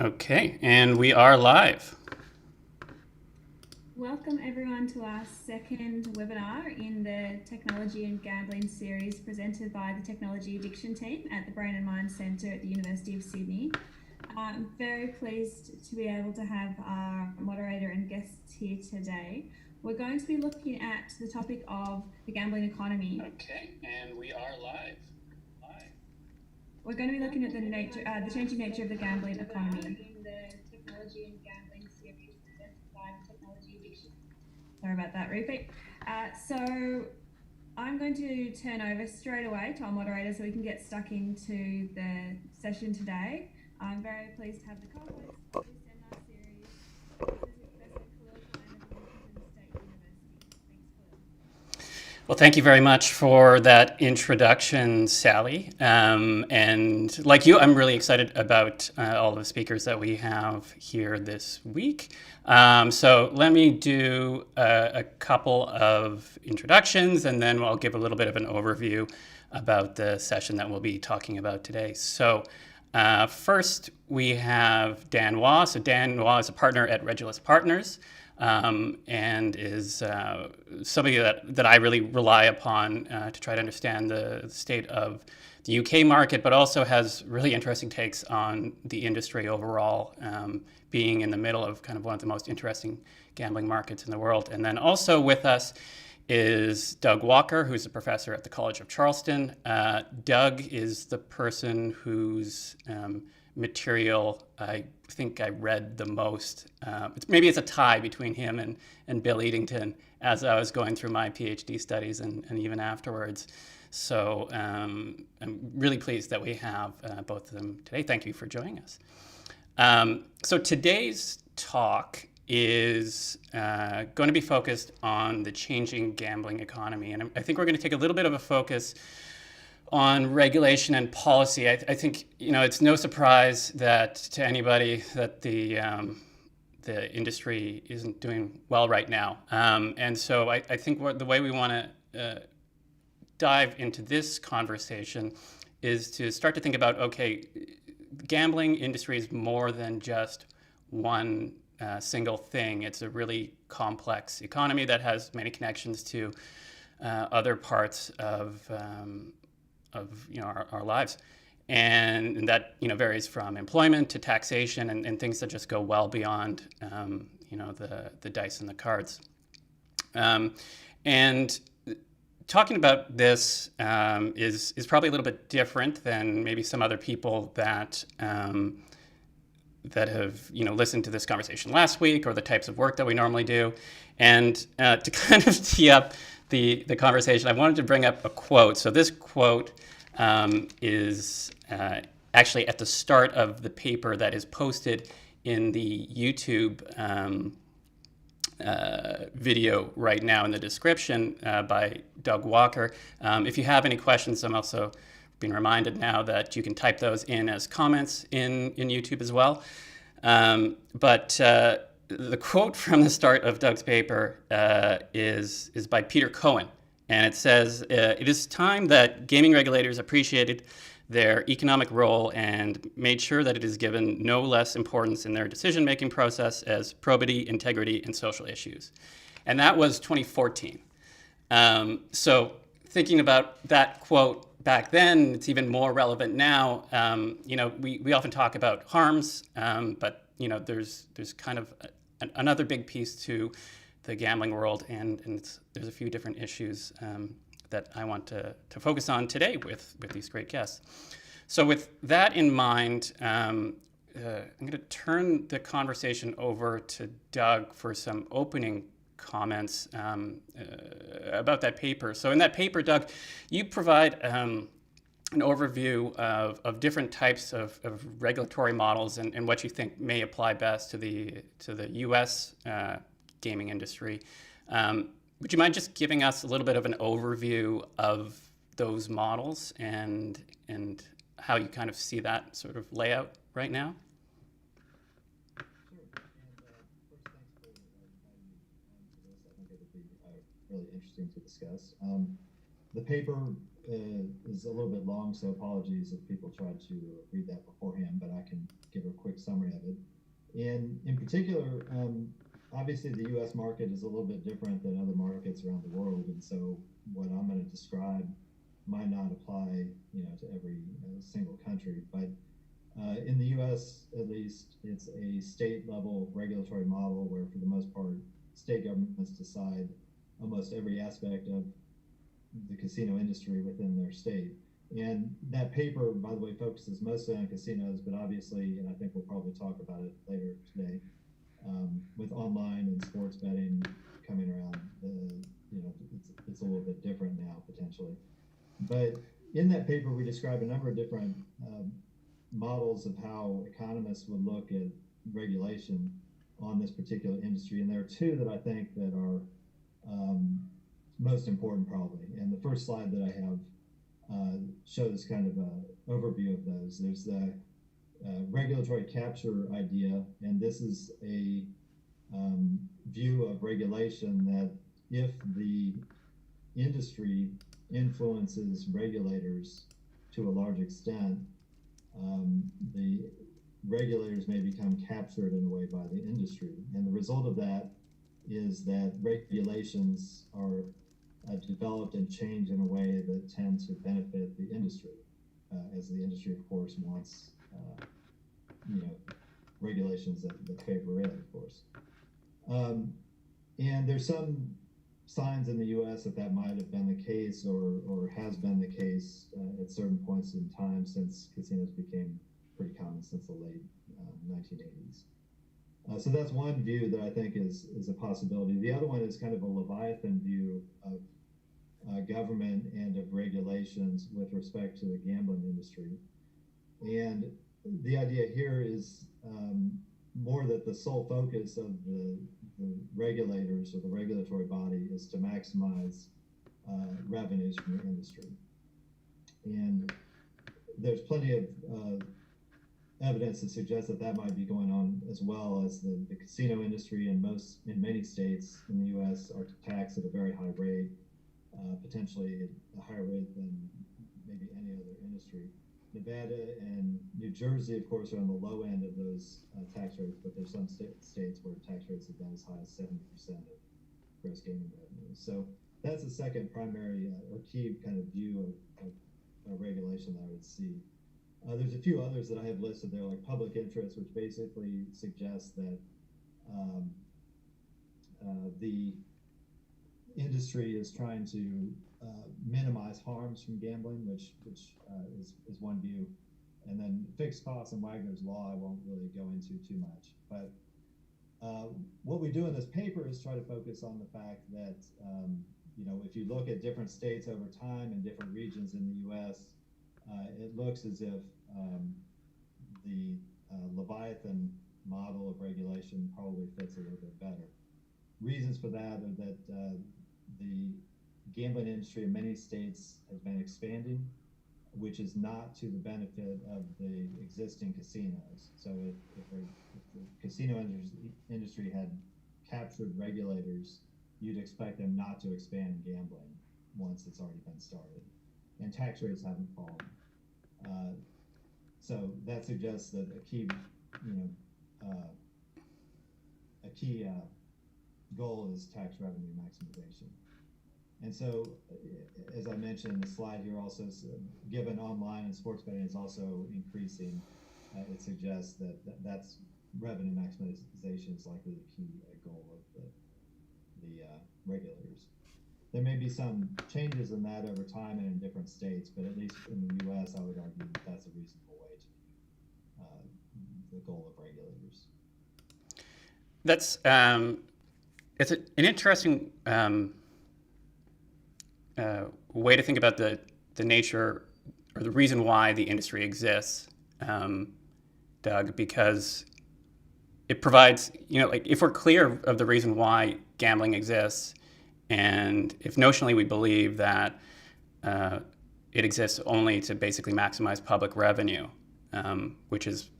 Okay, and we are live. Welcome everyone to our second webinar in the Technology and Gambling series presented by the Technology Addiction team at the Brain and Mind Centre at the University of Sydney. I'm very pleased to be able to have our moderator and guests here today. We're going to be looking at the topic of the gambling economy. Okay, and we are live. We're going to be looking at the changing nature of the gambling economy in the Technology and Gambling series presented by the Technology Addiction. Sorry about that, repeat. So I'm going to turn over straight away to our moderator so we can get stuck into the session today. I'm very pleased to have the co-host of this seminar series, Professor Kahlil Philander from Washington State University. Thanks, Kahlil. Well, thank you very much for that introduction, Sally. And like you, I'm really excited about all the speakers that we have here this week. So let me do a couple of introductions, and then I'll give a little bit of an overview about the session that we'll be talking about today. So first, we have Dan Waugh. So Dan Waugh is a partner at Regulus Partners. And is somebody that I really rely upon to try to understand the state of the UK market, but also has really interesting takes on the industry overall, being in the middle of kind of one of the most interesting gambling markets in the world. And then also with us is Doug Walker, who's a professor at the College of Charleston. Doug is the person whose material I think I read the most. Maybe it's a tie between him and Bill Eadington as I was going through my PhD studies and even afterwards. So I'm really pleased that we have both of them today. Thank you for joining us. So today's talk is going to be focused on the changing gambling economy. And I think we're going to take a little bit of a focus on regulation and policy. I think it's no surprise that to anybody that the industry isn't doing well right now. And so I think the way we want to dive into this conversation is to start to think about, okay, gambling industry is more than just one single thing. It's a really complex economy that has many connections to other parts of our lives, and that varies from employment to taxation and things that just go well beyond the dice and the cards. And talking about this is probably a little bit different than maybe some other people that have listened to this conversation last week or the types of work that we normally do. And to kind of tee up the conversation, I wanted to bring up a quote. So this quote is actually at the start of the paper that is posted in the YouTube video right now in the description by Doug Walker. If you have any questions, I'm also being reminded now that you can type those in as comments in YouTube as well. But the quote from the start of Doug's paper is by Peter Cohen. And it says, it is time that gaming regulators appreciated their economic role and made sure that it is given no less importance in their decision-making process as probity, integrity, and social issues. And that was 2014. So thinking about that quote back then, it's even more relevant now. We often talk about harms, but there's kind of another big piece to the gambling world, and there's a few different issues that I want to focus on today with these great guests. So with that in mind, I'm going to turn the conversation over to Doug for some opening comments about that paper. So in that paper, Doug, you provide an overview of different types of regulatory models and what you think may apply best to the U.S. Gaming industry. Would you mind just giving us a little bit of an overview of those models and how you kind of see that sort of layout right now? Sure. And first, thanks for inviting me onto this. I think it'll be really interesting to discuss. The paper is a little bit long, so apologies if people try to read that beforehand, but I can give a quick quick summary of it. And in particular, obviously the U.S. market is a little bit different than other markets around the world, and so what I'm going to describe might not apply, to every single country. But in the U.S., at least, it's a state-level regulatory model where, for the most part, state governments decide almost every aspect of the casino industry within their state. And that paper, by the way, focuses mostly on casinos, but obviously, and I think we'll probably talk about it later today, with online and sports betting coming around, it's a little bit different now, potentially. But in that paper, we describe a number of different models of how economists would look at regulation on this particular industry. And there are two that I think that are most important, probably. And the first slide that I have shows kind of an overview of those. There's the regulatory capture idea, and this is a view of regulation that if the industry influences regulators to a large extent, the regulators may become captured in a way by the industry. And the result of that is that regulations are developed and changed in a way that tend to benefit the industry, as the industry, of course, wants regulations that favor it, of course. And there's some signs in the U.S. that might have been the case or has been the case at certain points in time since casinos became pretty common since the late 1980s. So that's one view that I think is a possibility. The other one is kind of a Leviathan view of government and of regulations with respect to the gambling industry. And the idea here is more that the sole focus of the regulators or the regulatory body is to maximize revenues from the industry. And there's plenty of evidence to suggest that might be going on, as well as the casino industry in many states in the U.S. are taxed at a very high rate, potentially a higher rate than maybe any other industry. Nevada and New Jersey, of course, are on the low end of those tax rates, but there's some states where tax rates have been as high as 70% of gross gaming revenue. So that's the second primary or key kind of view of regulation that I would see. There's a few others that I have listed there, like public interest, which basically suggests that the industry is trying to minimize harms from gambling, which is one view. And then fixed costs and Wagner's law, I won't really go into too much. But what we do in this paper is try to focus on the fact that, if you look at different states over time and different regions in the U.S., it looks as if the Leviathan model of regulation probably fits a little bit better. Reasons for that are that the gambling industry in many states has been expanding, which is not to the benefit of the existing casinos. So if the casino industry had captured regulators, you'd expect them not to expand gambling once it's already been started. And tax rates haven't fallen. So that suggests that a key goal is tax revenue maximization. And so, as I mentioned, the slide here also, given online and sports betting is also increasing, it suggests that that's revenue maximization is likely the key goal of the regulators. There may be some changes in that over time and in different states, but at least in the U.S., I would argue that that's a reasonable way to the goal of regulators. That's it's an interesting way to think about the nature or the reason why the industry exists, Doug, because it provides, if we're clear of the reason why gambling exists, and if notionally we believe that it exists only to basically maximize public revenue, which is,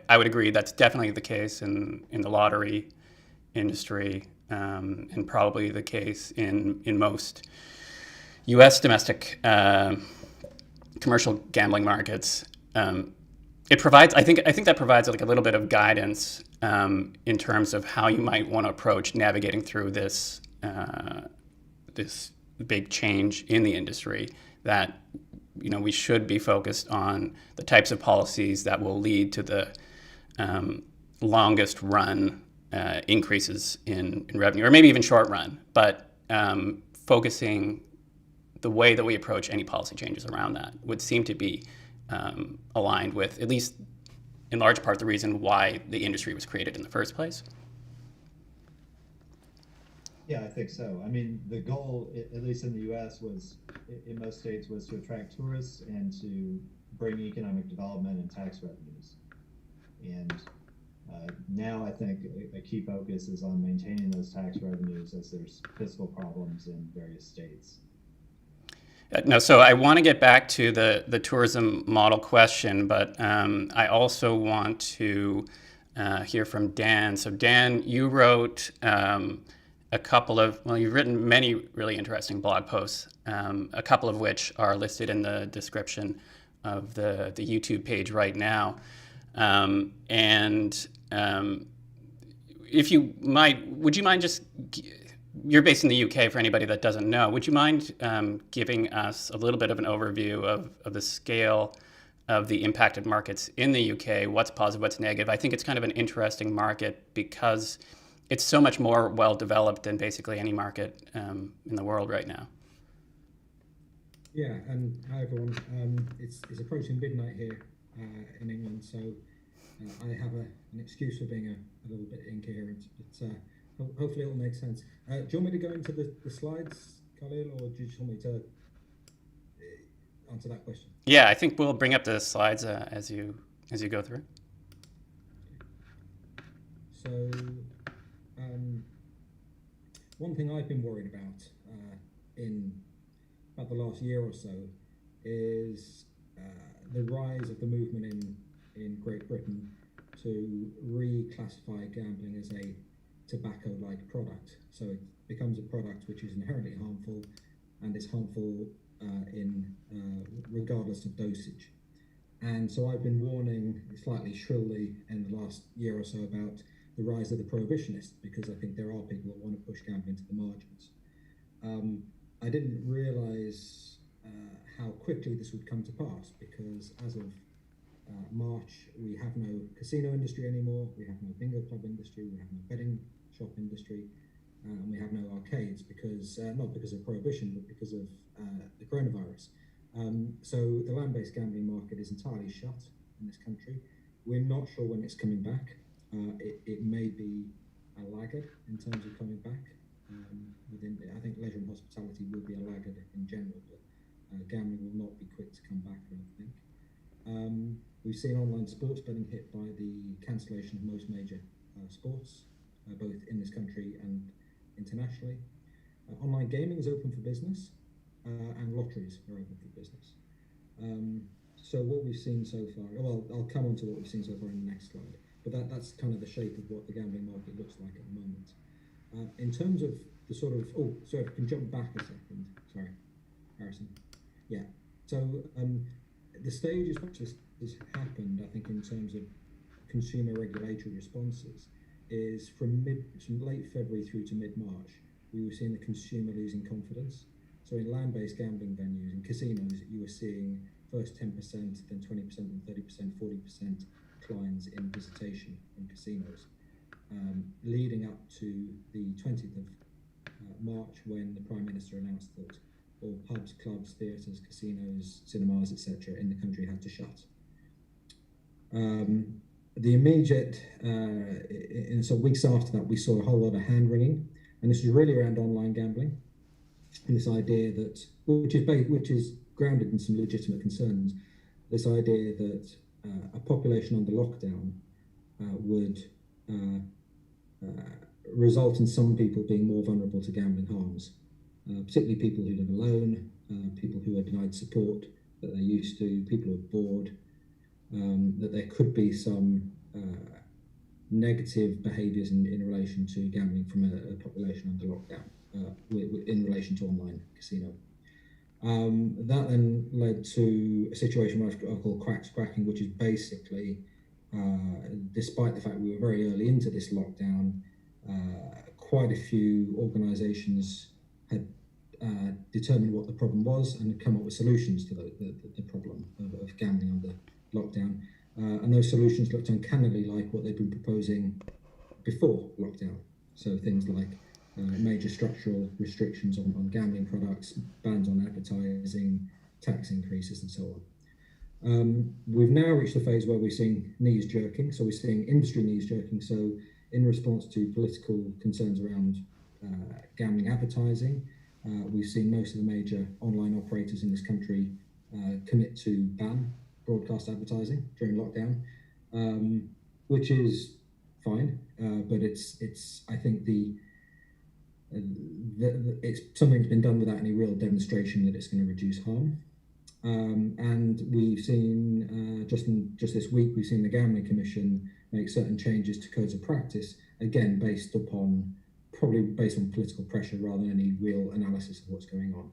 I would agree that's definitely the case in the lottery industry, and probably the case in most U.S. domestic commercial gambling markets. it provides. I think that provides like a little bit of guidance in terms of how you might want to approach navigating through this big change in the industry. That we should be focused on the types of policies that will lead to the longest run increases in revenue, or maybe even short run, but focusing the way that we approach any policy changes around that would seem to be aligned with, at least in large part, the reason why the industry was created in the first place. Yeah, I think so. I mean, the goal, at least in the U.S., was in most states was to attract tourists and to bring economic development and tax revenues. And now I think a key focus is on maintaining those tax revenues as there's fiscal problems in various states. No, so I want to get back to the tourism model question, but I also want to hear from Dan. So Dan, you wrote you've written many really interesting blog posts, a couple of which are listed in the description of the YouTube page right now. If you might, would you mind just, you're based in the UK for anybody that doesn't know, would you mind giving us a little bit of an overview of the scale of the impacted markets in the UK, what's positive, what's negative? I think it's kind of an interesting market because it's so much more well-developed than basically any market in the world right now. Yeah, and hi everyone. It's approaching midnight here in England, so I have an excuse for being a little bit incoherent, but hopefully it will make sense. Do you want me to go into the slides, Kahlil, or do you just want me to answer that question? Yeah, I think we'll bring up the slides as you go through. So, one thing I've been worried about in about the last year or so is the rise of the movement in Great Britain to reclassify gambling as a tobacco-like product. So it becomes a product which is inherently harmful, and it's harmful regardless of dosage. And so I've been warning slightly shrilly in the last year or so about the rise of the prohibitionists, because I think there are people that want to push gambling to the margins. I didn't realize how quickly this would come to pass, because as of March, we have no casino industry anymore, we have no bingo club industry, we have no betting shop industry, and we have no arcades, because not because of prohibition, but because of the coronavirus. So the land-based gambling market is entirely shut in this country. We're not sure when it's coming back. It may be a laggard in terms of coming back. I think leisure and hospitality will be a laggard in general, but gambling will not be quick to come back, I don't think. We've seen online sports betting hit by the cancellation of most major sports, both in this country and internationally. Online gaming is open for business, and lotteries are open for business. So what we've seen so far, well, I'll come on to what we've seen so far in the next slide, but that's kind of the shape of what the gambling market looks like at the moment. In terms of the sort of, sorry, if you can jump back a second, sorry, Harrison. Yeah, so the stage at which this has happened, I think, in terms of consumer regulatory responses, is from late February through to mid-March, we were seeing the consumer losing confidence. So in land-based gambling venues and casinos, you were seeing first 10%, then 20%, then 30%, 40% declines in visitation in casinos, leading up to the 20th of March, when the Prime Minister announced that all pubs, clubs, theatres, casinos, cinemas, etc. in the country had to shut. The immediate, in some weeks after that, we saw a whole lot of hand-wringing, and this was really around online gambling, and this idea that, which is grounded in some legitimate concerns, this idea that a population under lockdown would result in some people being more vulnerable to gambling harms, particularly people who live alone, people who are denied support that they're used to, people who are bored, that there could be some negative behaviours in relation to gambling from a population under lockdown in relation to online casino. That then led to a situation where I call cracks cracking, which is basically, despite the fact we were very early into this lockdown, quite a few organisations had determined what the problem was and had come up with solutions to the problem of gambling under lockdown. And those solutions looked uncannily like what they'd been proposing before lockdown. So things like major structural restrictions on gambling products, bans on advertising, tax increases, and so on. We've now reached the phase where we're seeing knees jerking. So we're seeing industry knees jerking. So in response to political concerns around gambling advertising, we've seen most of the major online operators in this country commit to ban broadcast advertising during lockdown, which is fine, but it's I think it's something that's been done without any real demonstration that it's going to reduce harm. And we've seen just this week, we've seen the Gambling Commission make certain changes to codes of practice, again probably based on political pressure rather than any real analysis of what's going on.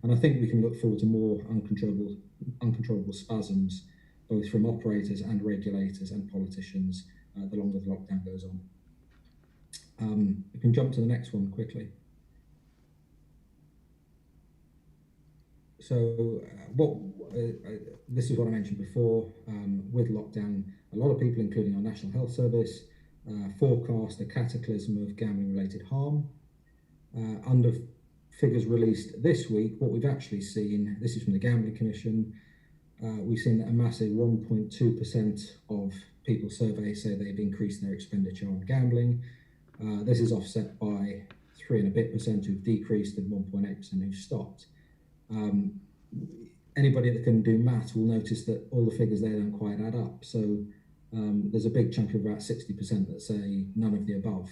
And I think we can look forward to more uncontrollable spasms, both from operators and regulators and politicians, the longer the lockdown goes on. We can jump to the next one quickly. So this is what I mentioned before. With lockdown, a lot of people, including our National Health Service, forecast a cataclysm of gambling-related harm. Under figures released this week, what we've actually seen, this is from the Gambling Commission, we've seen that a massive 1.2% of people surveyed say they've increased their expenditure on gambling. This is offset by 3% and a bit who've decreased and 1.8% who've stopped. Anybody that can do maths will notice that all the figures there don't quite add up. So there's a big chunk of about 60% that say none of the above,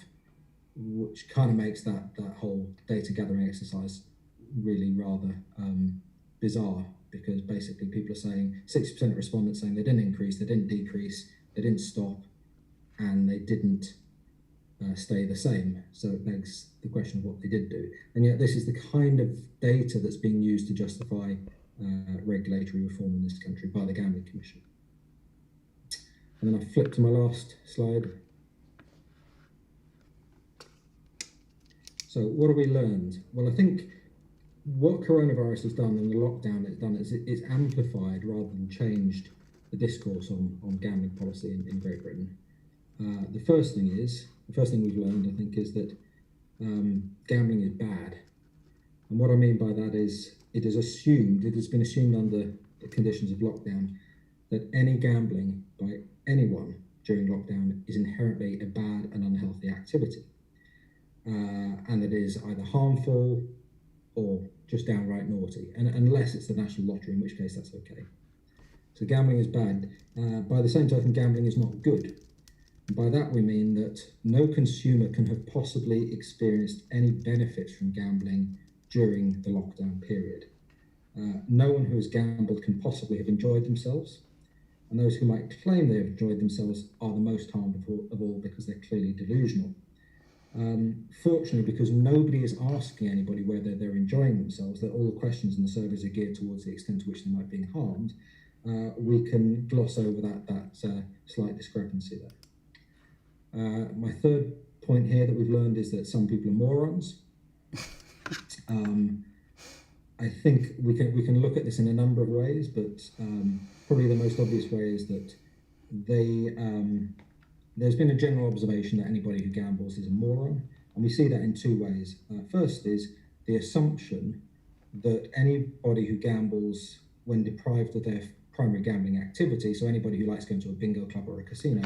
which kind of makes that whole data gathering exercise really rather bizarre, because basically people are saying 60% of respondents saying they didn't increase, they didn't decrease, they didn't stop, and they didn't stay the same. So it begs the question of what they did do. And yet this is the kind of data that's being used to justify regulatory reform in this country by the Gambling Commission. And then I flip to my last slide. So what have we learned? Well, I think what coronavirus has done and the lockdown has done is it's amplified rather than changed the discourse on gambling policy in Great Britain. The first thing we've learned, I think, is that gambling is bad. And what I mean by that is it has been assumed under the conditions of lockdown that any gambling by anyone during lockdown is inherently a bad and unhealthy activity. And it is either harmful or just downright naughty, and unless it's the National Lottery, in which case that's okay. So gambling is bad. By the same token, gambling is not good. And by that we mean that no consumer can have possibly experienced any benefits from gambling during the lockdown period. No one who has gambled can possibly have enjoyed themselves, and those who might claim they have enjoyed themselves are the most harmed of all because they're clearly delusional. Fortunately, because nobody is asking anybody whether they're enjoying themselves, that all the questions in the surveys are geared towards the extent to which they might be harmed, we can gloss over that slight discrepancy there. My third point here that we've learned is that some people are morons. I think we can look at this in a number of ways, but probably the most obvious way is that there's been a general observation that anybody who gambles is a moron, and we see that in two ways. First is the assumption that anybody who gambles when deprived of their primary gambling activity, so anybody who likes going to a bingo club or a casino,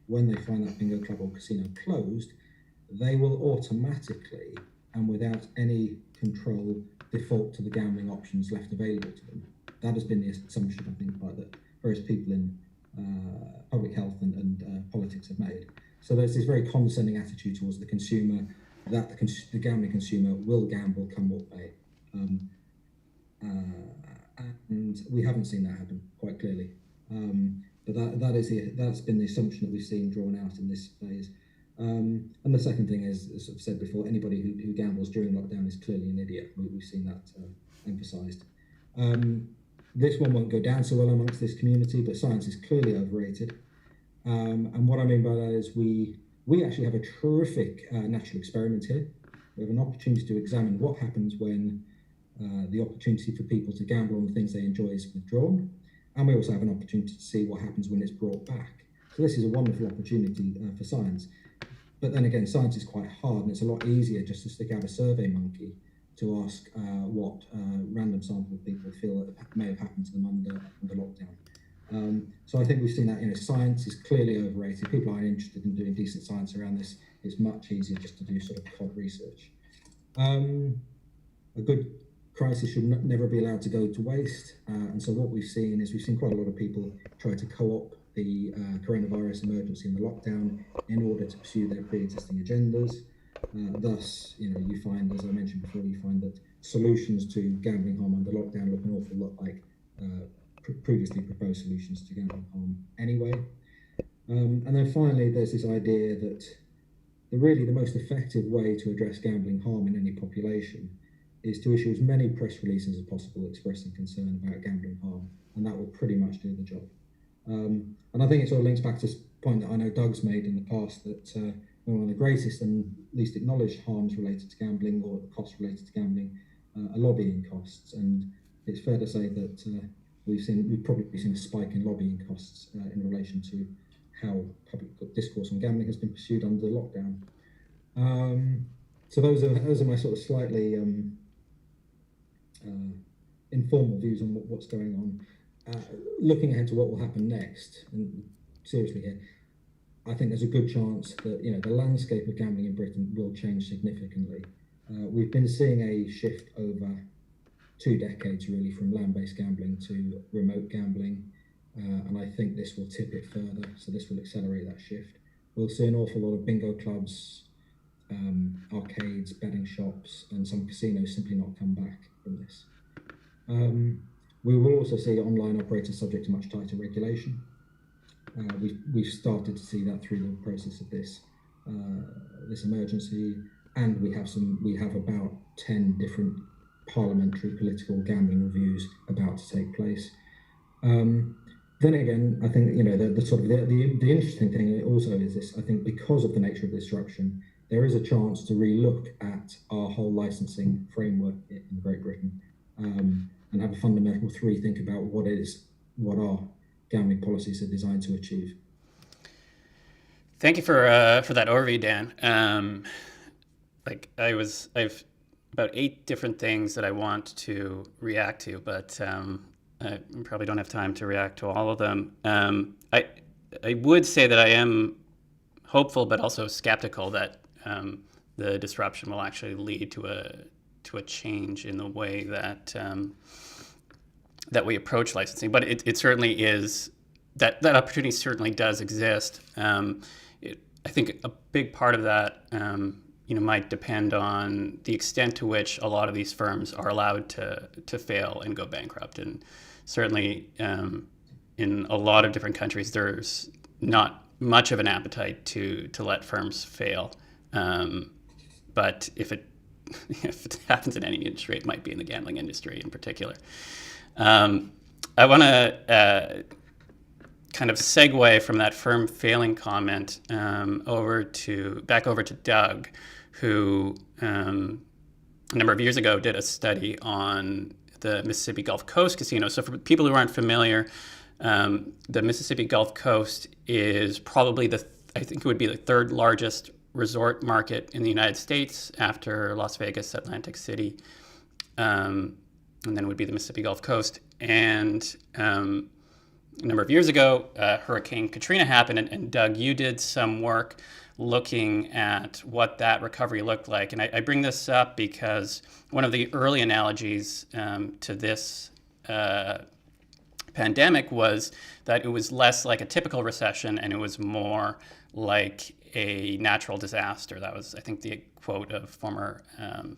when they find that bingo club or casino closed, they will automatically and without any control default to the gambling options left available to them. That has been the assumption, I think, by the various people in public health and politics have made. So there's this very condescending attitude towards the consumer, that the gambling consumer will gamble come what may. And we haven't seen that happen quite clearly. But that's been the assumption that we've seen drawn out in this phase. And the second thing is, as I've said before, anybody who gambles during lockdown is clearly an idiot. We've seen that emphasised. This one won't go down so well amongst this community, but science is clearly overrated. And what I mean by that is we actually have a terrific natural experiment here. We have an opportunity to examine what happens when the opportunity for people to gamble on the things they enjoy is withdrawn. And we also have an opportunity to see what happens when it's brought back. So this is a wonderful opportunity for science. But then again, science is quite hard, and it's a lot easier just to stick out a survey monkey to ask what random sample of people feel that may have happened to them under lockdown. So I think we've seen that, science is clearly overrated. People aren't interested in doing decent science around this. It's much easier just to do sort of pod research. A good crisis should never be allowed to go to waste. And so what we've seen quite a lot of people try to co-opt the coronavirus emergency and the lockdown in order to pursue their pre-existing agendas. Thus, you find, as I mentioned before, that solutions to gambling harm under lockdown look an awful lot like previously proposed solutions to gambling harm anyway. And then finally, there's this idea that the most effective way to address gambling harm in any population is to issue as many press releases as possible expressing concern about gambling harm, and that will pretty much do the job. And I think it sort of links back to this point that I know Doug's made in the past, that one of the greatest and least acknowledged harms related to gambling, or the costs related to gambling, are lobbying costs. And it's fair to say that we've probably seen a spike in lobbying costs in relation to how public discourse on gambling has been pursued under the lockdown. So those are my sort of slightly informal views on what's going on. Looking ahead to what will happen next, and seriously here, I think there's a good chance that the landscape of gambling in Britain will change significantly. We've been seeing a shift over 2 decades really from land-based gambling to remote gambling, and I think this will tip it further, so this will accelerate that shift. We'll see an awful lot of bingo clubs, arcades, betting shops, and some casinos simply not come back from this. We will also see online operators subject to much tighter regulation. We've started to see that through the process of this emergency, and we have about 10 different parliamentary political gambling reviews about to take place. Then again, I think the interesting thing also is this. I think because of the nature of the disruption, there is a chance to relook at our whole licensing framework in Great Britain, and have a fundamental rethink about what our gambling policies are designed to achieve. Thank you for that overview, Dan. I've about 8 different things that I want to react to, but I probably don't have time to react to all of them. I would say that I am hopeful, but also skeptical that the disruption will actually lead to a change in the way that we approach licensing. But it certainly is that opportunity certainly does exist. I think a big part of that might depend on the extent to which a lot of these firms are allowed to fail and go bankrupt. And certainly in a lot of different countries, there's not much of an appetite to let firms fail. But if it happens in any industry, it might be in the gambling industry in particular. I want to kind of segue from that firm failing comment back over to Doug, who a number of years ago did a study on the Mississippi Gulf Coast casino. So for people who aren't familiar, the Mississippi Gulf Coast is probably I think it would be the 3rd largest resort market in the United States after Las Vegas, Atlantic City, and then it would be the Mississippi Gulf Coast. And a number of years ago, Hurricane Katrina happened, and Doug, you did some work looking at what that recovery looked like. And I bring this up because one of the early analogies to this pandemic was that it was less like a typical recession and it was more like a natural disaster. That was, I think, the quote of former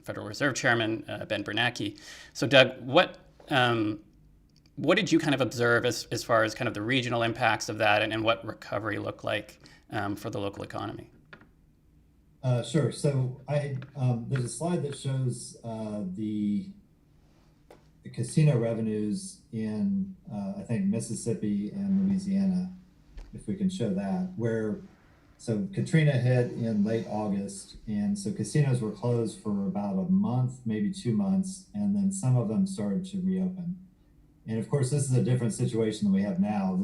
Federal Reserve Chairman Ben Bernanke. So, Doug, what did you kind of observe as far as kind of the regional impacts of that, and what recovery looked like for the local economy? Sure. So there's a slide that shows the casino revenues in, I think, Mississippi and Louisiana, if we can show that, so Katrina hit in late August, and so casinos were closed for about a month, maybe 2 months, and then some of them started to reopen. And of course, this is a different situation than we have now.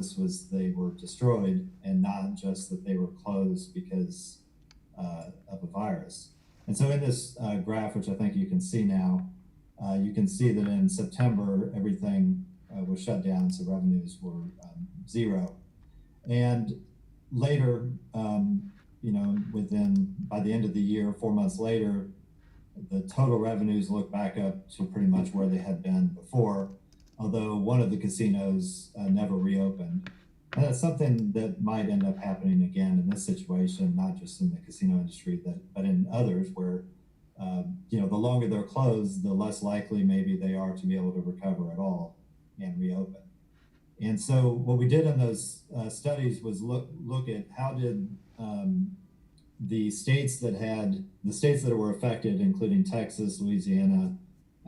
They were destroyed, and not just that they were closed because of a virus. And so in this graph, which I think you can see now, you can see that in September, everything was shut down, so revenues were zero. And later, by the end of the year, 4 months later, the total revenues look back up to pretty much where they had been before, although one of the casinos never reopened. And that's something that might end up happening again in this situation, not just in the casino industry, but in others where, the longer they're closed, the less likely maybe they are to be able to recover at all and reopen. And so what we did in those studies was look at how did the states that were affected, including Texas, Louisiana,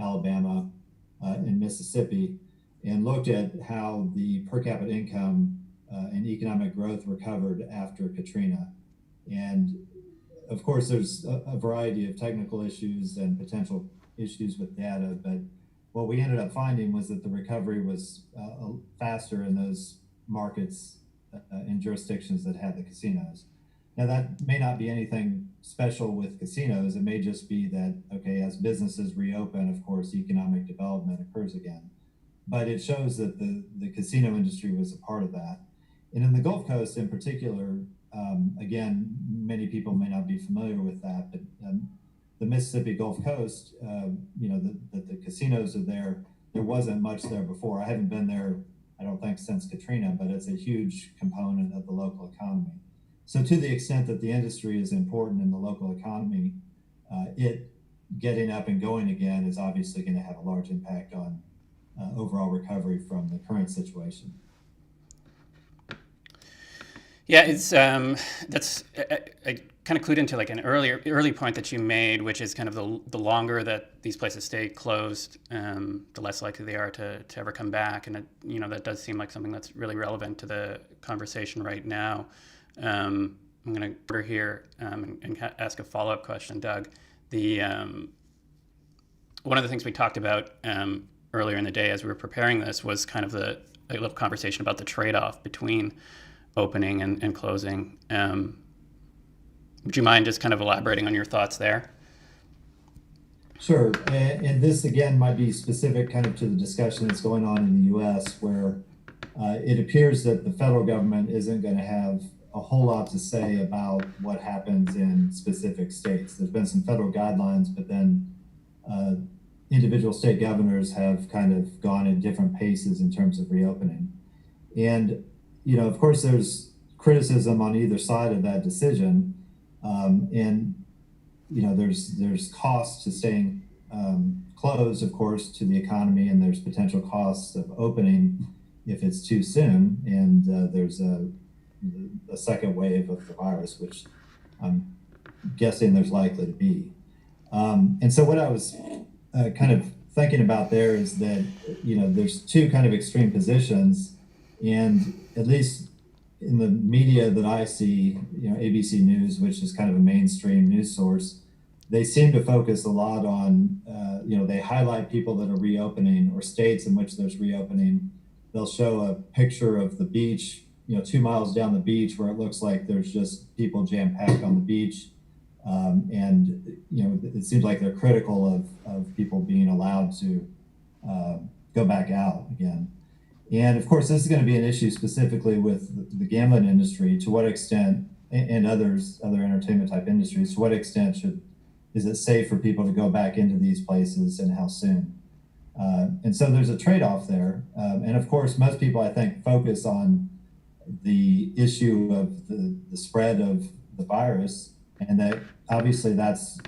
Alabama, and Mississippi, and looked at how the per capita income and economic growth recovered after Katrina. And of course, there's a variety of technical issues and potential issues with data, but what we ended up finding was that the recovery was faster in those markets and jurisdictions that had the casinos. Now, that may not be anything special with casinos. It may just be that, okay, as businesses reopen, of course, economic development occurs again. But it shows that the casino industry was a part of that. And in the Gulf Coast in particular, again, many people may not be familiar with that, but the Mississippi Gulf Coast, the casinos are there. There wasn't much there before. I haven't been there, I don't think, since Katrina, but it's a huge component of the local economy. So to the extent that the industry is important in the local economy, it getting up and going again is obviously going to have a large impact on overall recovery from the current situation. Yeah, it's that's I kind of clued into like an early point that you made, which is kind of the longer that these places stay closed, the less likely they are to ever come back, and that does seem like something that's really relevant to the conversation right now. I'm going to go here and ask a follow-up question, Doug. One of the things we talked about earlier in the day as we were preparing this was kind of a little conversation about the trade-off between opening and closing. Would you mind just kind of elaborating on your thoughts there? Sure. And this, again, might be specific kind of to the discussion that's going on in the U.S., where it appears that the federal government isn't going to have a whole lot to say about what happens in specific states. There's been some federal guidelines, but then individual state governors have kind of gone at different paces in terms of reopening. And, of course, there's criticism on either side of that decision. There's costs to staying closed, of course, to the economy, and there's potential costs of opening if it's too soon. And there's a second wave of the virus, which I'm guessing there's likely to be. And so what I was kind of thinking about there is that, there's two kind of extreme positions, and at least in the media that I see, ABC News, which is kind of a mainstream news source, they seem to focus a lot on, they highlight people that are reopening or states in which there's reopening. They'll show a picture of the beach, 2 miles down the beach where it looks like there's just people jam-packed on the beach. It seems like they're critical of people being allowed to go back out again. And of course, this is going to be an issue specifically with the gambling industry. To what extent, and other entertainment type industries, to what extent is it safe for people to go back into these places, and how soon? And so there's a trade-off there. And of course, most people, I think, focus on the issue of the spread of the virus, and that obviously that's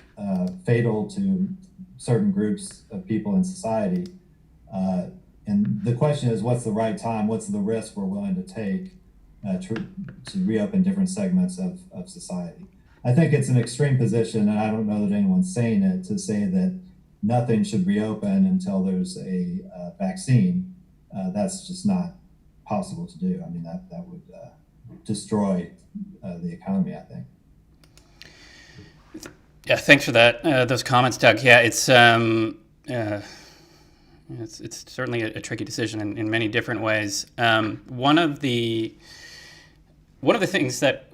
fatal to certain groups of people in society. And the question is, what's the right time? What's the risk we're willing to take to reopen different segments of society? I think it's an extreme position, and I don't know that anyone's saying it, to say that nothing should reopen until there's a vaccine, that's just not possible to do. I mean, that would destroy the economy, I think. Yeah, thanks for that. Those comments, Doug. Yeah, it's certainly a tricky decision in many different ways. One of the things that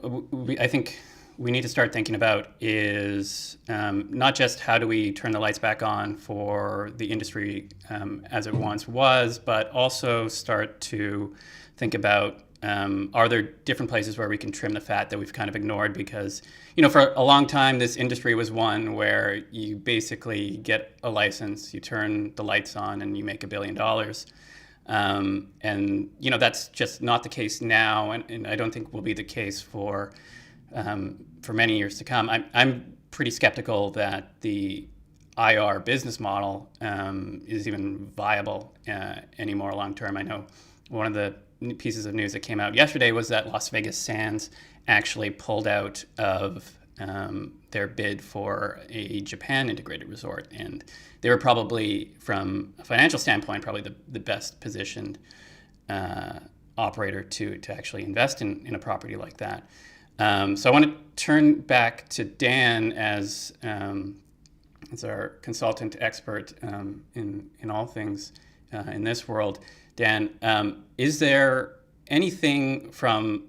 I think we need to start thinking about is not just how do we turn the lights back on for the industry as it once was, but also start to think about are there different places where we can trim the fat that we've kind of ignored? Because, for a long time, this industry was one where you basically get a license, you turn the lights on, and you make $1 billion. And that's just not the case now, and I don't think will be the case for many years to come. I'm pretty skeptical that the IR business model is even viable anymore long term. I know one of the pieces of news that came out yesterday was that Las Vegas Sands actually pulled out of their bid for a Japan integrated resort, and they were probably, from a financial standpoint, probably the best positioned operator to actually invest in a property like that. So I want to turn back to Dan as our consultant expert in all things in this world. Dan, is there anything from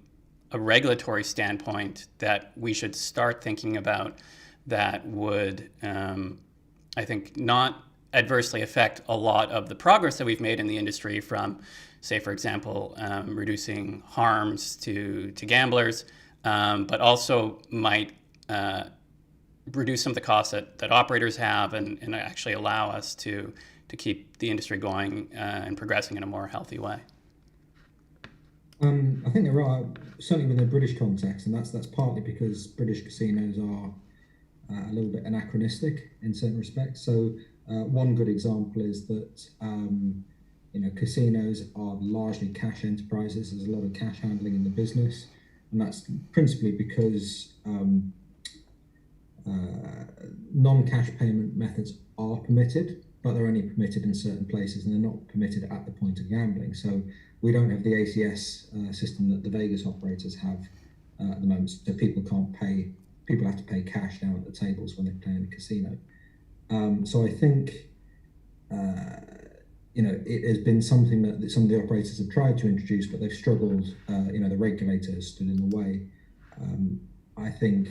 a regulatory standpoint that we should start thinking about that would, I think, not adversely affect a lot of the progress that we've made in the industry from, say, for example, reducing harms to gamblers, but also might reduce some of the costs that operators have and actually allow us to keep the industry going and progressing in a more healthy way? I think there are, certainly within a British context, and that's partly because British casinos are a little bit anachronistic in certain respects. So one good example is that casinos are largely cash enterprises. There's a lot of cash handling in the business, and that's principally because non-cash payment methods are permitted, but they're only permitted in certain places, and they're not permitted at the point of gambling. So we don't have the ACS system that the Vegas operators have at the moment. So people can't pay. People have to pay cash down at the tables when they play in a casino. So I think it has been something that some of the operators have tried to introduce, but they've struggled. The regulators stood in the way. I think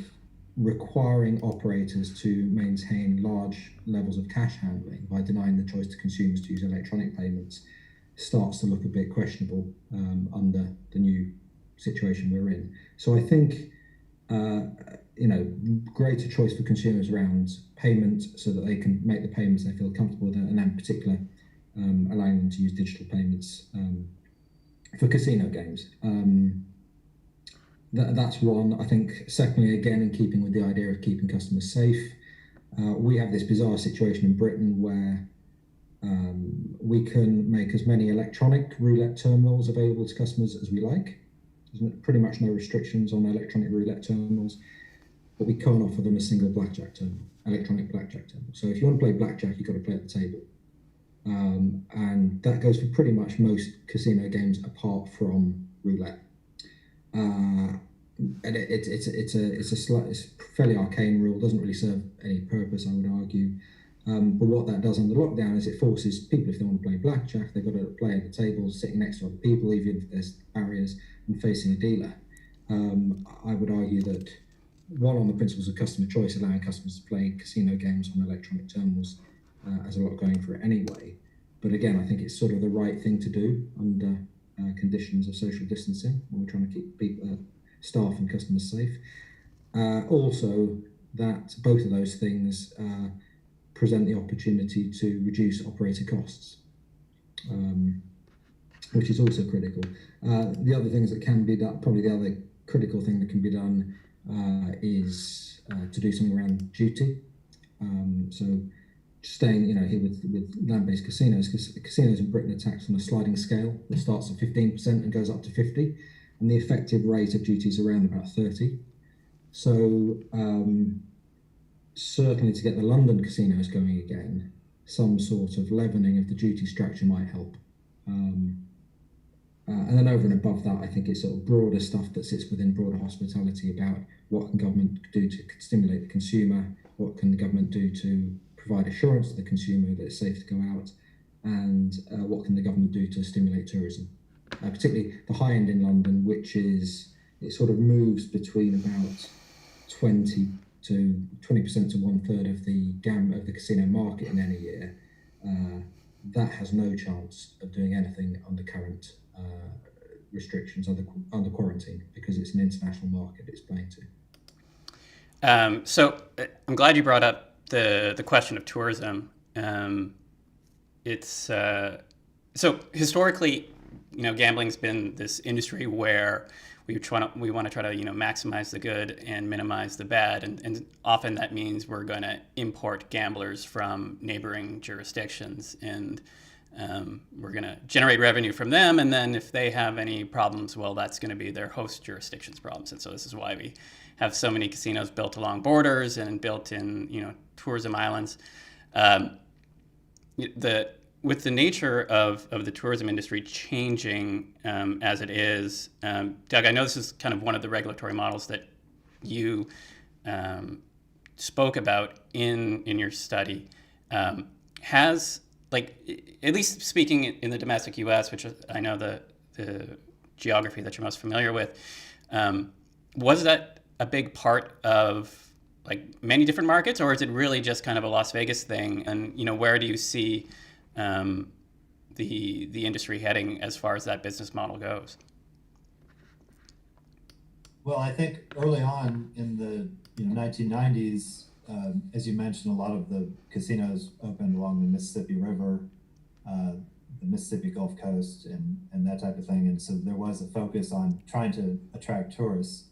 requiring operators to maintain large levels of cash handling by denying the choice to consumers to use electronic payments starts to look a bit questionable under the new situation we're in. So I think greater choice for consumers around payment so that they can make the payments they feel comfortable with, and then in particular allowing them to use digital payments for casino games. That's one. I think secondly, again, in keeping with the idea of keeping customers safe, we have this bizarre situation in Britain where we can make as many electronic roulette terminals available to customers as we like. There's pretty much no restrictions on electronic roulette terminals, but we can't offer them a single blackjack terminal, electronic blackjack terminal. So if you want to play blackjack, you've got to play at the table. And that goes for pretty much most casino games apart from roulette. And it's a fairly arcane rule, doesn't really serve any purpose, I would argue. But what that does under lockdown is it forces people, if they want to play blackjack, they've got to play at the tables, sitting next to other people, even if there's barriers, and facing a dealer. I would argue that one, on the principles of customer choice, allowing customers to play casino games on electronic terminals has a lot going for it anyway. But again, I think it's sort of the right thing to do under conditions of social distancing when we're trying to keep people, staff and customers safe. Also, that both of those things present the opportunity to reduce operator costs, which is also critical. The other things that can be done, probably the other critical thing that can be done is to do something around duty. So staying, here with land-based casinos, because casinos in Britain are taxed on a sliding scale that starts at 15% and goes up to 50%, and the effective rate of duty is around about 30%. So certainly to get the London casinos going again, some sort of leavening of the duty structure might help. And then over and above that, I think it's sort of broader stuff that sits within broader hospitality about what can government do to stimulate the consumer, what can the government do to provide assurance to the consumer that it's safe to go out, and what can the government do to stimulate tourism, particularly the high end in London, which is, it sort of moves between about 20% to 1/3 of the casino market in any year. That has no chance of doing anything under current restrictions, under quarantine, because it's an international market it's playing to. So I'm glad you brought up the question of tourism. It's so historically, gambling's been this industry where we want to try to maximize the good and minimize the bad, and often that means we're going to import gamblers from neighboring jurisdictions, and we're going to generate revenue from them, and then if they have any problems, well, that's going to be their host jurisdiction's problems. And so this is why we have so many casinos built along borders and built in tourism islands. With the nature of the tourism industry changing as it is, Doug, I know this is kind of one of the regulatory models that you spoke about in your study. Has, at least speaking in the domestic U.S., which I know the geography that you're most familiar with, was that a big part of many different markets, or is it really just kind of a Las Vegas thing? And where do you see the industry heading as far as that business model goes? Well, I think early on in the 1990s, as you mentioned, a lot of the casinos opened along the Mississippi River, the Mississippi Gulf Coast, and that type of thing. And so there was a focus on trying to attract tourists.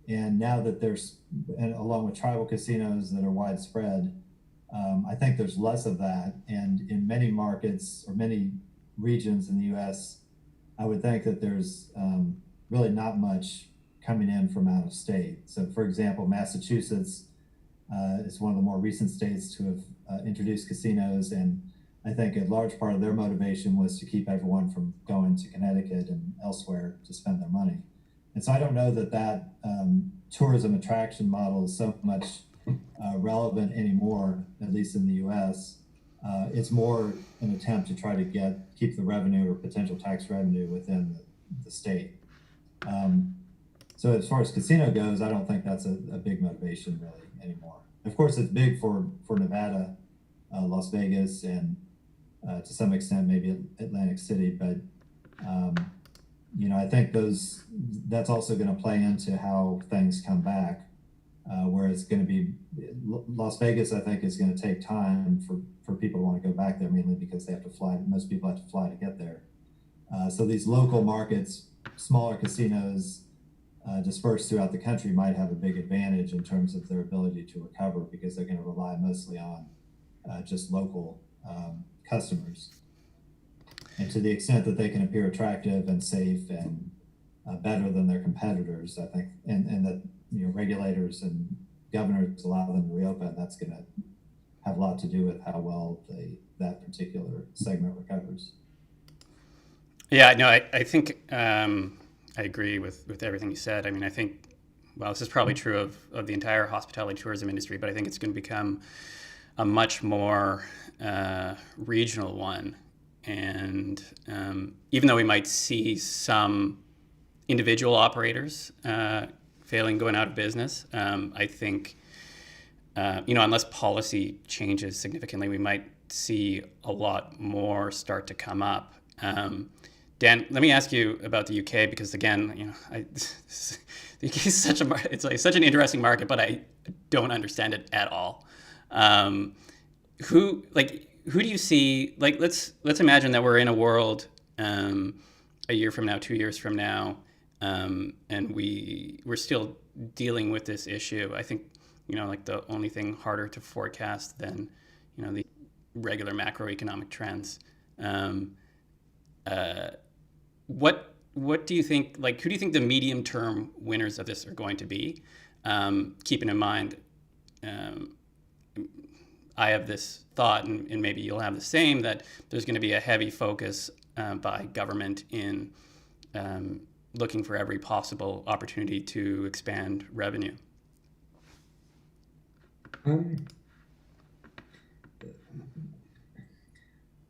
And now that and along with tribal casinos that are widespread, I think there's less of that. And in many markets or many regions in the U.S., I would think that there's really not much coming in from out of state. So, for example, Massachusetts is one of the more recent states to have introduced casinos. And I think a large part of their motivation was to keep everyone from going to Connecticut and elsewhere to spend their money. And so I don't know that tourism attraction model is so much relevant anymore, at least in the U.S. It's more an attempt to try to keep the revenue or potential tax revenue within the state. So as far as casino goes, I don't think that's a big motivation really anymore. Of course, it's big for Nevada, Las Vegas, and to some extent maybe Atlantic City, but I think that's also going to play into how things come back, where it's going to be Las Vegas. I think is going to take time for people to want to go back there, mainly because they have to fly. Most people have to fly to get there. So these local markets, smaller casinos dispersed throughout the country, might have a big advantage in terms of their ability to recover, because they're going to rely mostly on just local customers. And to the extent that they can appear attractive and safe and better than their competitors, I think, and that regulators and governors allow them to reopen, that's going to have a lot to do with how well that particular segment recovers. Yeah, no, I think I agree with everything you said. I mean, I think, well, this is probably true of the entire hospitality tourism industry, but I think it's going to become a much more regional one. And even though we might see some individual operators failing, going out of business, I think, unless policy changes significantly, we might see a lot more start to come up. Dan, let me ask you about the UK, because again, the UK is such an interesting market, but I don't understand it at all. Who do you see? Let's imagine that we're in a world a year from now, 2 years from now, and we're still dealing with this issue. I think the only thing harder to forecast than the regular macroeconomic trends. What do you think? Who do you think the medium-term winners of this are going to be? Keeping in mind, I have this thought, and maybe you'll have the same, that there's going to be a heavy focus by government in looking for every possible opportunity to expand revenue.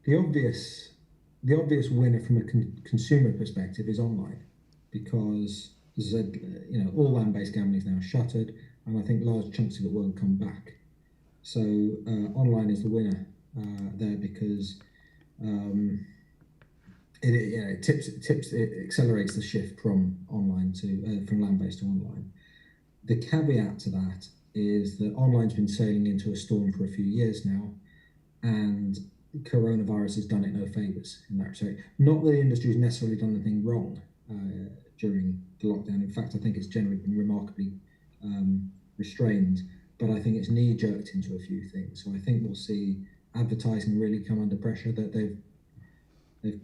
The obvious winner from a consumer perspective is online, because as I said, all land-based gambling is now shuttered, and I think large chunks of it won't come back. So online is the winner there, because it accelerates the shift from online to from land-based to online. The caveat to that is that online's been sailing into a storm for a few years now, and coronavirus has done it no favors in that respect. Not that the industry has necessarily done anything wrong during the lockdown. In fact, I think it's generally been remarkably restrained, but I think it's knee-jerked into a few things. So I think we'll see advertising really come under pressure, that they've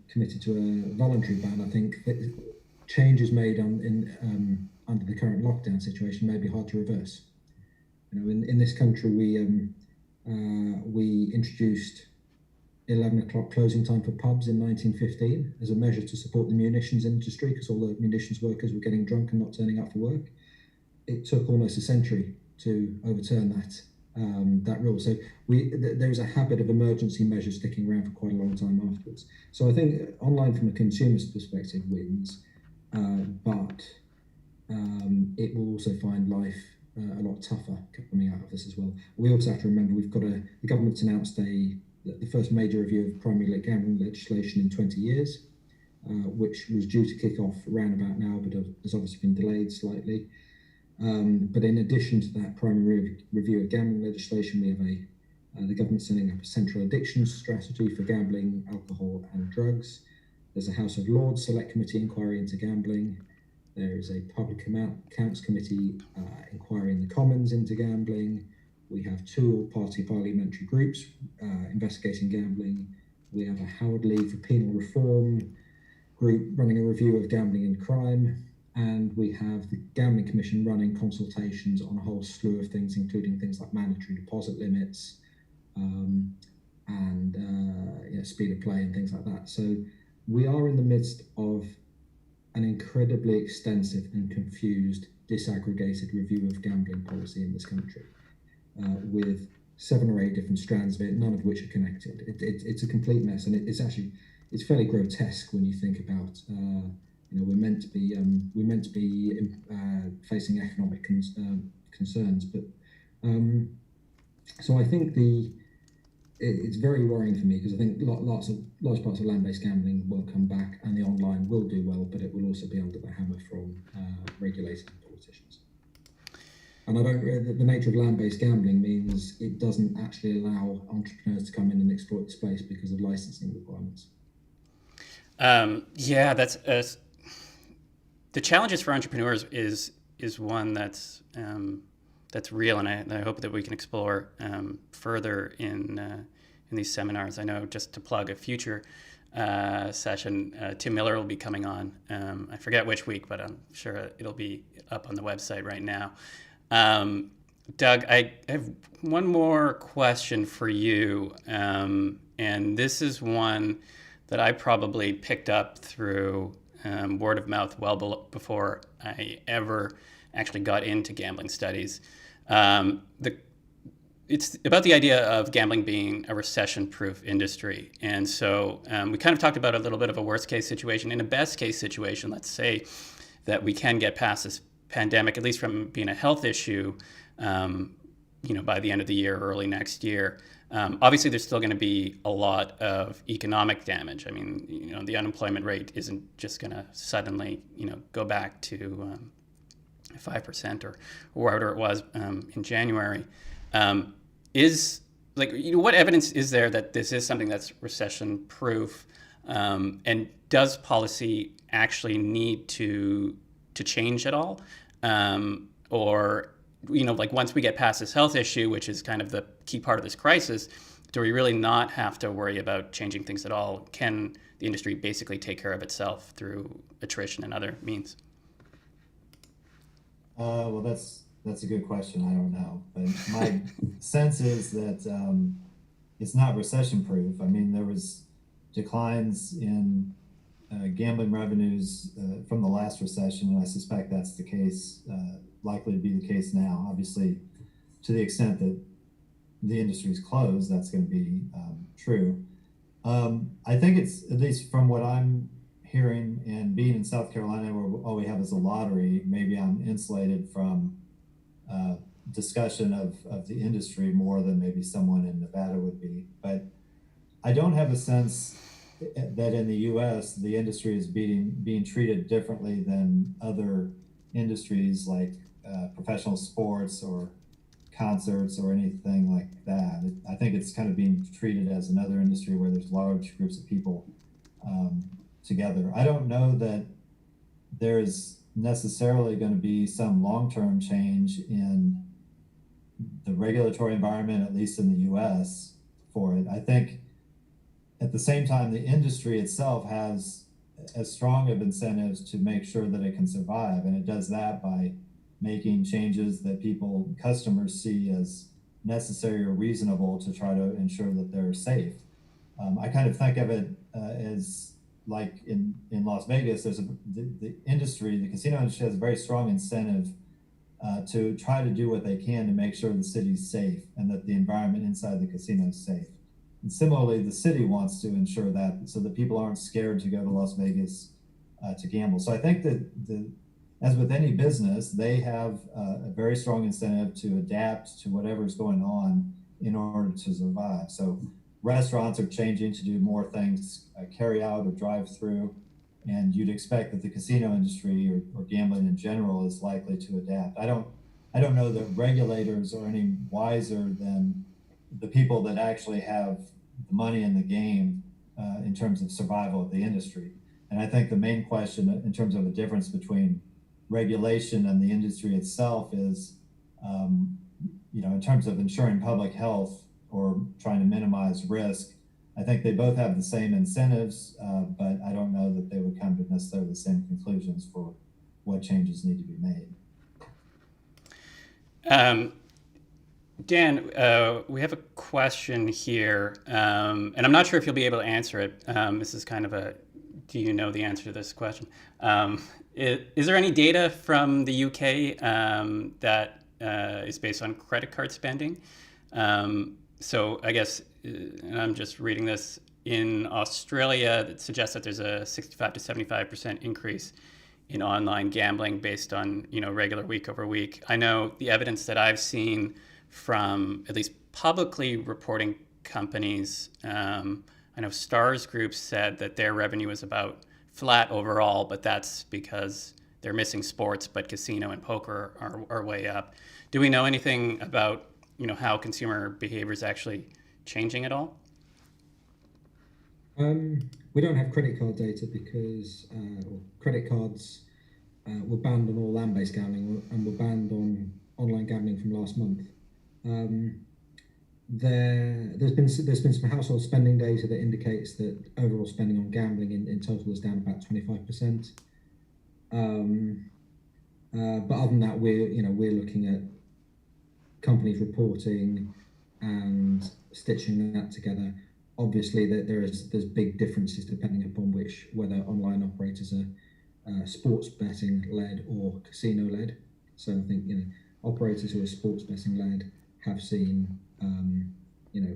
committed to a voluntary ban. I think that changes made under the current lockdown situation may be hard to reverse. In this country, we introduced 11 o'clock closing time for pubs in 1915 as a measure to support the munitions industry, because all the munitions workers were getting drunk and not turning up for work. It took almost a century to overturn that rule. So there's a habit of emergency measures sticking around for quite a long time afterwards. So I think online from a consumer's perspective wins, but it will also find life a lot tougher coming out of this as well. We also have to remember the government's announced the first major review of primary gambling legislation in 20 years, which was due to kick off around about now, but has obviously been delayed slightly. But in addition to that primary review of gambling legislation, we have the government setting up a central addictions strategy for gambling, alcohol and drugs. There's a House of Lords Select Committee inquiry into gambling. There is a Public Accounts Committee inquiry in the Commons into gambling. We have 2 all-party parliamentary groups investigating gambling. We have a Howard League for Penal Reform group running a review of gambling and crime. And we have the Gambling Commission running consultations on a whole slew of things, including things like mandatory deposit limits and speed of play and things like that. So we are in the midst of an incredibly extensive and confused, disaggregated review of gambling policy in this country, with 7 or 8 different strands of it, none of which are connected. It's a complete mess, and it's fairly grotesque when you think about. We're meant to be facing economic concerns, but so I think it's very worrying for me, because I think large parts of land-based gambling won't come back, and the online will do well, but it will also be under the hammer from regulators and politicians. And the nature of land-based gambling means it doesn't actually allow entrepreneurs to come in and exploit the space because of licensing requirements. That's the challenges for entrepreneurs is one that's real, and I hope that we can explore further in these seminars. I know, just to plug a future session, Tim Miller will be coming on. I forget which week, but I'm sure it'll be up on the website right now. Doug, I have one more question for you, and this is one that I probably picked up through word of mouth well before I ever actually got into gambling studies. It's about the idea of gambling being a recession-proof industry. And so we kind of talked about a little bit of a worst-case situation. In a best-case situation, let's say that we can get past this pandemic, at least from being a health issue, by the end of the year, early next year. Obviously, there's still going to be a lot of economic damage. I mean, the unemployment rate isn't just going to suddenly, go back to 5% or wherever it was in January. What evidence is there that this is something that's recession-proof? And does policy actually need to change at all? Or once we get past this health issue, which is kind of the key part of this crisis, do we really not have to worry about changing things at all? Can the industry basically take care of itself through attrition and other means? Well, that's That's a good question. I don't know, but my sense is that it's not recession proof. I mean, there was declines in gambling revenues from the last recession, and I suspect that's the case, likely to be the case now. Obviously, to the extent that the industry is closed, that's going to be true. I think it's, at least from what I'm hearing, and being in South Carolina where all we have is a lottery, maybe I'm insulated from discussion of the industry more than maybe someone in Nevada would be. But I don't have a sense that in the U.S. the industry is being treated differently than other industries like professional sports or concerts or anything like that. I think it's kind of being treated as another industry where there's large groups of people together. I don't know that there's necessarily going to be some long-term change in the regulatory environment, at least in the U.S., for it. I think at the same time, the industry itself has as strong of incentives to make sure that it can survive, and it does that by making changes that customers see as necessary or reasonable to try to ensure that they're safe. I kind of think of it as like in Las Vegas, the industry, the casino industry has a very strong incentive to try to do what they can to make sure the city's safe and that the environment inside the casino is safe. And similarly, the city wants to ensure that so that people aren't scared to go to Las Vegas to gamble. So I think that as with any business, they have a very strong incentive to adapt to whatever's going on in order to survive. So restaurants are changing to do more things, carry out or drive through, and you'd expect that the casino industry or gambling in general is likely to adapt. I don't know that regulators are any wiser than the people that actually have the money in the game in terms of survival of the industry. And I think the main question in terms of a difference between regulation and the industry itself is, in terms of ensuring public health or trying to minimize risk, I think they both have the same incentives, but I don't know that they would come to necessarily the same conclusions for what changes need to be made. Dan, we have a question here, and I'm not sure if you'll be able to answer it. This is kind of do you know the answer to this question? Is there any data from the UK that is based on credit card spending? So I guess, and I'm just reading this, in Australia, it suggests that there's a 65 to 75% increase in online gambling based on, regular week over week. I know the evidence that I've seen from at least publicly reporting companies, I know Stars Group said that their revenue is about flat overall, but that's because they're missing sports, but casino and poker are way up. Do we know anything about, how consumer behavior is actually changing at all? We don't have credit card data because credit cards were banned on all land-based gambling and were banned on online gambling from last month. There's been some household spending data that indicates that overall spending on gambling in total is down about 25%. But other than that, we're looking at companies reporting and stitching that together. Obviously, there's big differences depending upon whether online operators are sports betting led or casino led. So I think operators who are sports betting led have seen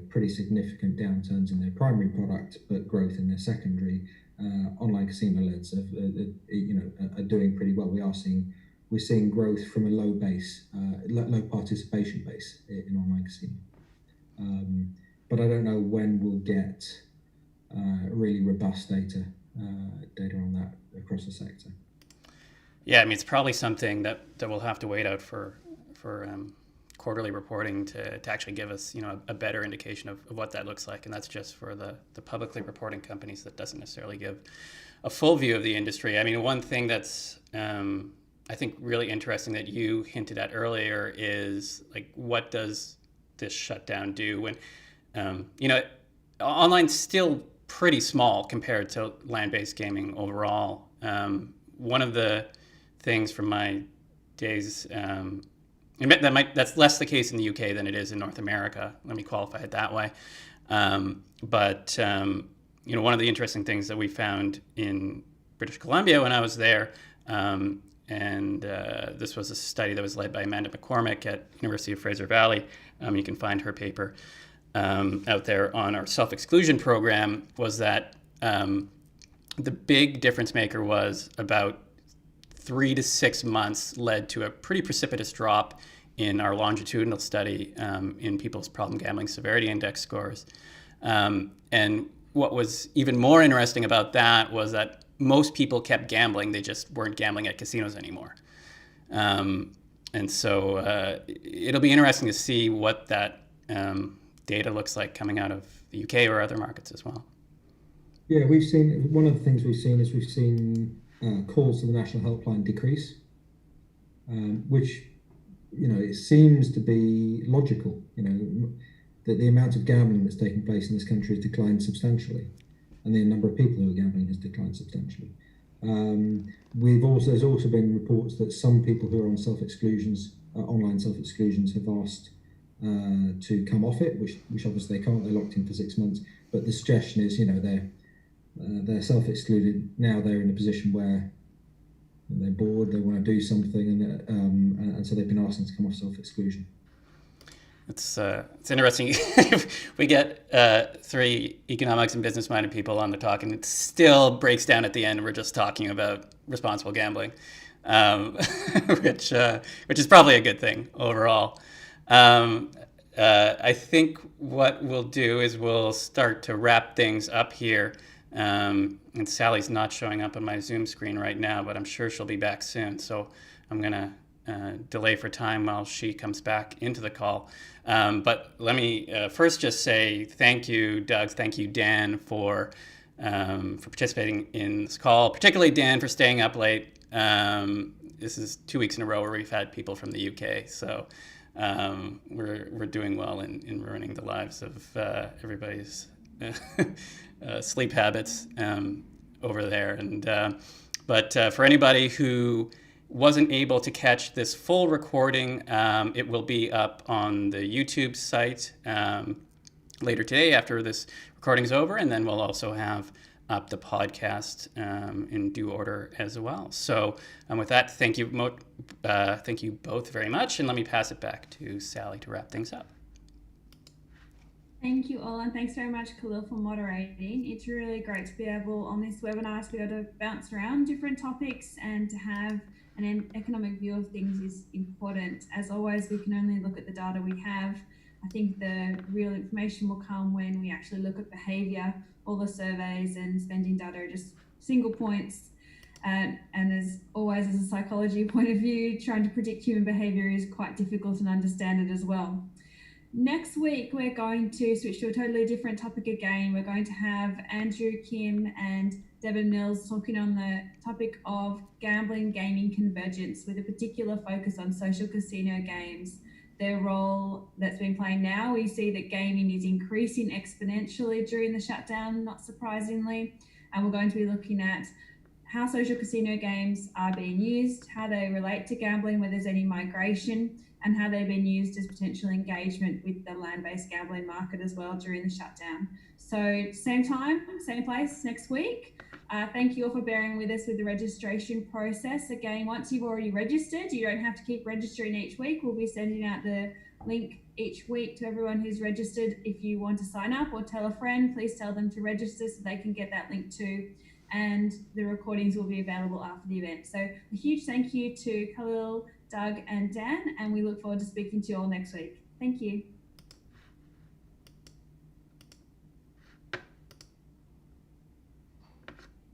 pretty significant downturns in their primary product, but growth in their secondary. Online casino leds are doing pretty well. We're seeing growth from a low base, low participation base in online casino. But I don't know when we'll get really robust data on that across the sector. Yeah, I mean, it's probably something that we'll have to wait out for quarterly reporting to actually give us, a better indication of what that looks like. And that's just for the publicly reporting companies. That doesn't necessarily give a full view of the industry. I mean, one thing that's, I think, really interesting that you hinted at earlier is, like, what does this shutdown do when, online's still pretty small compared to land-based gaming overall. One of the things from my days that's less the case in the UK than it is in North America. Let me qualify it that way. But one of the interesting things that we found in British Columbia when I was there, and this was a study that was led by Amanda McCormick at University of Fraser Valley. You can find her paper out there on our self-exclusion program, was that the big difference maker was about 3 to 6 months led to a pretty precipitous drop in our longitudinal study in people's problem gambling severity index scores. And what was even more interesting about that was that most people kept gambling, they just weren't gambling at casinos anymore. And so it'll be interesting to see what that data looks like coming out of the UK or other markets as well. Yeah, one of the things we've seen calls to the national helpline decrease, which, it seems to be logical, that the amount of gambling that's taking place in this country has declined substantially, and the number of people who are gambling has declined substantially. There's also been reports that some people who are on self-exclusions, online self-exclusions, have asked to come off it, which obviously they can't. They're locked in for 6 months. But the suggestion is, they're self-excluded now. They're in a position where they're bored, they want to do something, and so they've been asking to come off self-exclusion. It's interesting. We get 3 economics and business-minded people on the talk, and it still breaks down at the end. We're just talking about responsible gambling, which is probably a good thing overall. I think what we'll do is we'll start to wrap things up here. And Sally's not showing up on my Zoom screen right now, but I'm sure she'll be back soon. So I'm going to delay for time while she comes back into the call. But let me first just say thank you, Doug. Thank you, Dan, for participating in this call, particularly Dan for staying up late. This is 2 weeks in a row where we've had people from the UK. So we're doing well in ruining the lives of everybody's sleep habits over there. But for anybody who wasn't able to catch this full recording, it will be up on the YouTube site later today after this recording's over, and then we'll also have up the podcast in due order as well. So with that, thank you both very much, and let me pass it back to Sally to wrap things up. Thank you all, and thanks very much, Kahlil, for moderating. It's really great to be able, on this webinar, to be able to bounce around different topics and to have an economic view of things is important. As always, we can only look at the data we have. I think the real information will come when we actually look at behaviour. All the surveys and spending data are just single points. And as always, as a psychology point of view, trying to predict human behaviour is quite difficult and understand it as well. Next week, we're going to switch to a totally different topic again. We're going to have Andrew Kim and Devin Mills talking on the topic of gambling gaming convergence, with a particular focus on social casino games. Their role that's been playing now, we see that gaming is increasing exponentially during the shutdown, not surprisingly. And we're going to be looking at how social casino games are being used, how they relate to gambling, whether there's any migration, and how they've been used as potential engagement with the land-based gambling market as well during the shutdown. So same time, same place next week. Thank you all for bearing with us with the registration process. Again, once you've already registered, you don't have to keep registering each week. We'll be sending out the link each week to everyone who's registered. If you want to sign up or tell a friend, please tell them to register so they can get that link too. And the recordings will be available after the event. So a huge thank you to Kahlil, Doug and Dan, and we look forward to speaking to you all next week. Thank you.